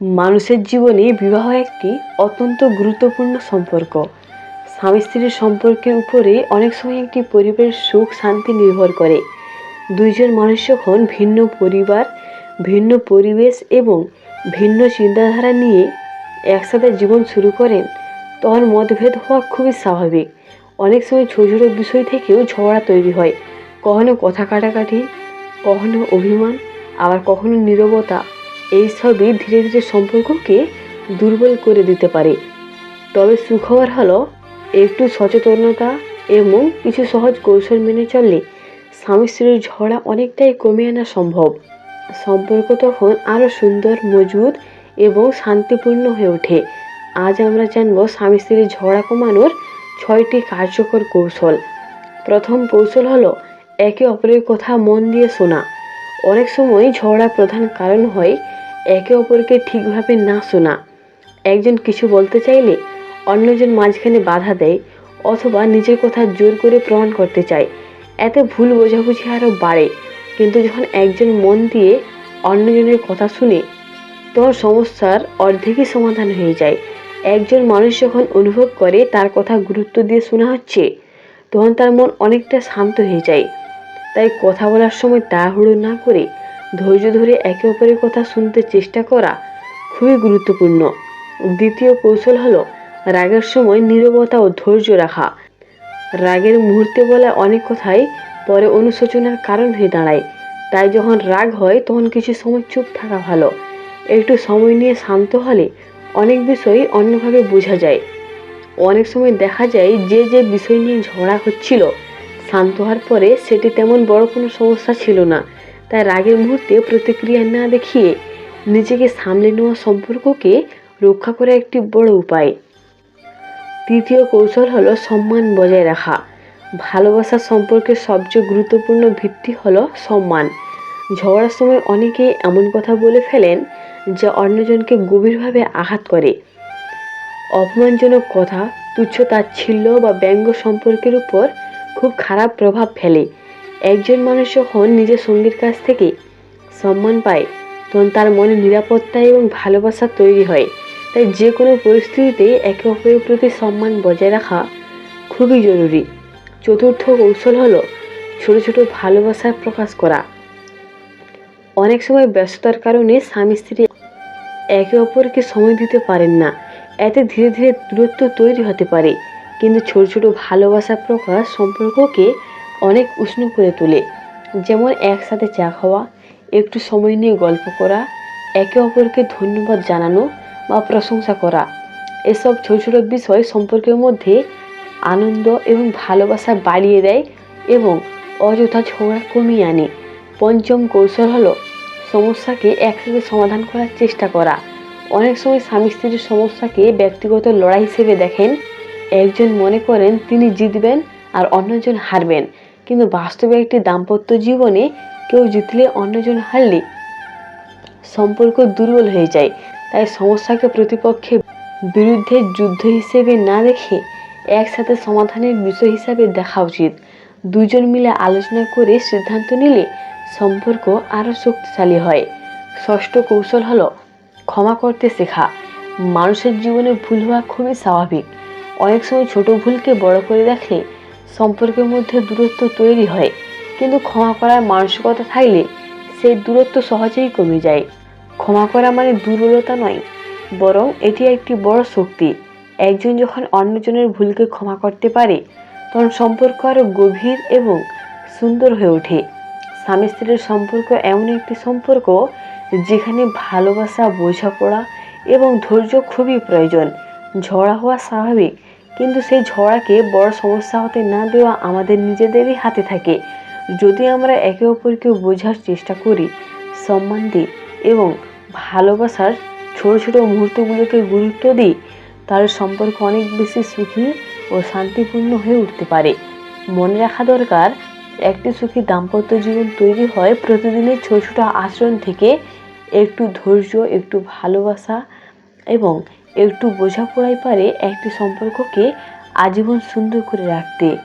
মানুষের জীবনে বিবাহ একটি অত্যন্ত গুরুত্বপূর্ণ সম্পর্ক। স্বামী স্ত্রীর সম্পর্কের উপরে অনেক সময় একটি পরিবারের সুখ শান্তি নির্ভর করে। দুইজন মানুষ যখন ভিন্ন পরিবার, ভিন্ন পরিবেশ এবং ভিন্ন চিন্তাধারা নিয়ে একসাথে জীবন শুরু করেন, তখন মতভেদ হওয়া খুবই স্বাভাবিক। অনেক সময় ছোট ছোট বিষয় থেকেও ঝগড়া তৈরি হয়। কখনো কথা কাটাকাটি, কখনো অভিমান, আবার কখনো নীরবতা। এইসবই ধীরে ধীরে সম্পর্ককে দুর্বল করে দিতে পারে। তবে সুখবর হলো, একটু সচেতনতা এবং কিছু সহজ কৌশল মেনে চললে স্বামী স্ত্রীর ঝগড়া অনেকটাই কমিয়ে আনা সম্ভব। সম্পর্ক তখন আরও সুন্দর, মজবুত এবং শান্তিপূর্ণ হয়ে ওঠে। আজ আমরা জানব স্বামী স্ত্রীর ঝগড়া কমানোর 6টি কার্যকর কৌশল। প্রথম কৌশল হলো একে অপরের কথা মন দিয়ে শোনা। অনেক সময় ঝগড়ার প্রধান কারণ হয় একে অপরকে ঠিকভাবে না শোনা। একজন কিছু বলতে চাইলে অন্যজন মাঝখানে বাধা দেয় অথবা নিজের কথা জোর করে প্রমাণ করতে চায়। এতে ভুল বোঝাবুঝি আরও বাড়ে। কিন্তু যখন একজন মন দিয়ে অন্যজনের কথা শুনে, তখন সমস্যার অর্ধেকই সমাধান হয়ে যায়। একজন মানুষ যখন অনুভব করে তার কথা গুরুত্ব দিয়ে শোনা হচ্ছে, তখন তার মন অনেকটা শান্ত হয়ে যায়। তাই কথা বলার সময় তাড়াহুড়ো না করে ধৈর্য ধরে একে অপরের কথা শুনতে চেষ্টা করা খুবই গুরুত্বপূর্ণ। দ্বিতীয় কৌশল হলো রাগের সময় নীরবতা ও ধৈর্য রাখা। রাগের মুহূর্তে বলা অনেক কথাই পরে অনুশোচনার কারণ হয়ে দাঁড়ায়। তাই যখন রাগ হয় তখন কিছু সময় চুপ থাকা ভালো। একটু সময় নিয়ে শান্ত হলে অনেক বিষয় অন্যভাবে বোঝা যায়। অনেক সময় দেখা যায় যে বিষয় নিয়ে ঝগড়া হচ্ছিল, শান্ত হওয়ার পরে সেটি তেমন বড় কোনো সমস্যা ছিল না। তাই রাগের মুহূর্তে প্রতিক্রিয়া না দেখিয়ে নিজেকে সামলে নেওয়া সম্পর্ককে রক্ষা করা একটি বড় উপায়। তৃতীয় কৌশল হলো সম্মান বজায় রাখা। ভালোবাসার সম্পর্কের সবচেয়ে গুরুত্বপূর্ণ ভিত্তি হলো সম্মান। ঝগড়ার সময় অনেকেই এমন কথা বলে ফেলেন যা অন্যজনকে গভীরভাবে আঘাত করে। অপমানজনক কথা, তুচ্ছ-তাচ্ছিল্য বা ব্যঙ্গ সম্পর্কের উপর খুব খারাপ প্রভাব ফেলে। একজন মানুষ যখন নিজের সঙ্গীর কাছ থেকে সম্মান পায়, তখন তার মনে নিরাপত্তা এবং ভালোবাসা তৈরি হয়। তাই যে কোনো পরিস্থিতিতে একে অপরের প্রতি সম্মান বজায় রাখা খুবই জরুরি। চতুর্থ কৌশল হলো ছোট ছোট ভালোবাসা প্রকাশ করা। অনেক সময় ব্যস্ততার কারণে স্বামী স্ত্রী একে অপরকে সময় দিতে পারেন না। এতে ধীরে ধীরে দূরত্ব তৈরি হতে পারে। কিন্তু ছোট ছোট ভালোবাসা প্রকাশ সম্পর্ককে অনেক উষ্ণ করে তোলে। যেমন একসাথে চা খাওয়া, একটু সময় নিয়ে গল্প করা, একে অপরকে ধন্যবাদ জানানো বা প্রশংসা করা। এসব ছোট ছোট বিষয় সম্পর্কের মধ্যে আনন্দ এবং ভালোবাসা বাড়িয়ে দেয় এবং অযথা ঝগড়া কমিয়ে আনে। পঞ্চম কৌশল হলো সমস্যাকে একসাথে সমাধান করার চেষ্টা করা। অনেক সময় স্বামী স্ত্রীর সমস্যাকে ব্যক্তিগত লড়াই হিসেবে দেখেন। একজন মনে করেন তিনি জিতবেন আর অন্যজন হারবেন। কিন্তু বাস্তবে একটি দাম্পত্য জীবনে কেউ জিতলে অন্যজন হারলে সম্পর্ক দুর্বল হয়ে যায়। তাই সমস্যাকে প্রতিপক্ষের বিরুদ্ধে যুদ্ধ হিসেবে না দেখে একসাথে সমাধানের বিষয় হিসাবে দেখা উচিত। দুজন মিলে আলোচনা করে সিদ্ধান্ত নিলে সম্পর্ক আরও শক্তিশালী হয়। ষষ্ঠ কৌশল হলো ক্ষমা করতে শেখা। মানুষের জীবনে ভুল হওয়া খুবই স্বাভাবিক। অনেক সময় ছোট ভুলকে বড় করে দেখলে সম্পর্কের মধ্যে দূরত্ব তৈরি হয়। কিন্তু ক্ষমা করার মানসিকতা থাকলে সেই দূরত্ব সহজেই কমে যায়। ক্ষমা করা মানে দুর্বলতা নয়, বরং এটি একটি বড় শক্তি। একজন যখন অন্যজনের ভুলকে ক্ষমা করতে পারে, তখন সম্পর্ক আরও গভীর এবং সুন্দর হয়ে ওঠে। স্বামী স্ত্রীর সম্পর্ক এমন একটি সম্পর্ক যেখানে ভালোবাসা, বোঝাপড়া এবং ধৈর্য খুবই প্রয়োজন। ঝগড়া হওয়া স্বাভাবিক, কিন্তু সেই ঝগড়াকে বড় সমস্যা হতে না দেওয়া আমাদের নিজেদেরই হাতে থাকে। যদি আমরা একে অপরকে বোঝার চেষ্টা করি, সম্মান দিই এবং ভালোবাসার ছোট ছোট মুহূর্তগুলোকে গুরুত্ব দিই, তাহলে সম্পর্ক অনেক বেশি সুখী ও শান্তিপূর্ণ হয়ে উঠতে পারে। মনে রাখা দরকার, একটি সুখী দাম্পত্য জীবন তৈরি হয় প্রতিদিনের ছোট ছোট আচরণ থেকে। একটু ধৈর্য, একটু ভালোবাসা এবং একটু বোঝাপড়াই পারে একটি সম্পর্ককে আজীবন সুন্দর করে রাখতে।